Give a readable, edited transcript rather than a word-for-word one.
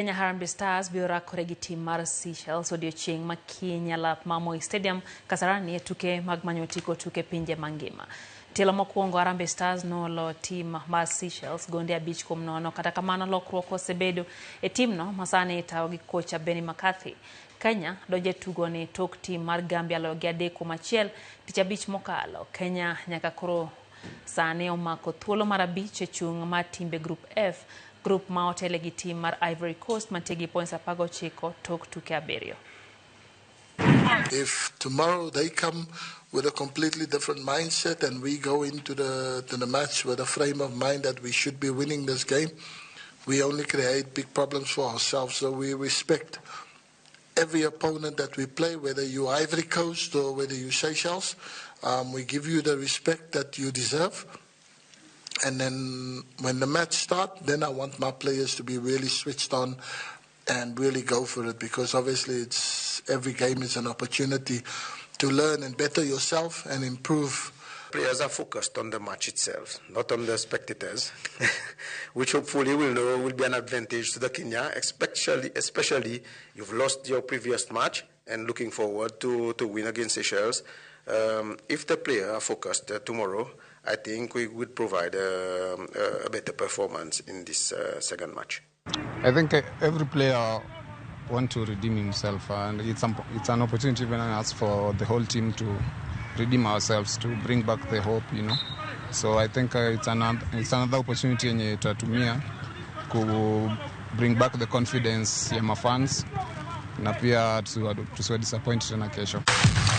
Kenya Harambee Stars biora koregi team mar Sychelles odiochieng' makiny alap Ramogi Stadium Kasarani tuke mag manyotiko tuke pinje mangima. Tielo mokwongo Harambee Stars nolo team mar Sychelles gonde 5-0 kata kamano lokruok osebedo e team no masani itawo gi kocha Benny McCarthy. Kenya doje tugo ni tok team mar Gambia logi 3-1 tich abich mokalo. Kenya nyaka koro sani omako thuolo mar 5 e chung' mar timbe group F. Group ma otele gi team mar Ivory Coast mategi points 19 tok tuke 7. If tomorrow they come with a completely different mindset and we go into the match with a frame of mind that we should be winning this game, we only create big problems for ourselves. So we respect every opponent that we play, whether you Ivory Coast or whether you Sychelles. We give you the respect that you deserve. And then when the match starts, then I want my players to be really switched on and really go for it, because obviously every game is an opportunity to learn and better yourself and improve. Players are focused on the match itself, not on the spectators, which hopefully will be an advantage to the Kenya, especially you've lost your previous match and looking forward to win against Sychelles. If the players are focused tomorrow, I think we would provide a better performance in this second match. I think every player wants to redeem himself, and it's an opportunity even us for the whole team to redeem ourselves, to bring back the hope, So I think it's another opportunity yenye tutatumia to bring back the confidence ya mafans na pia tusiwe disappoint tena kesho.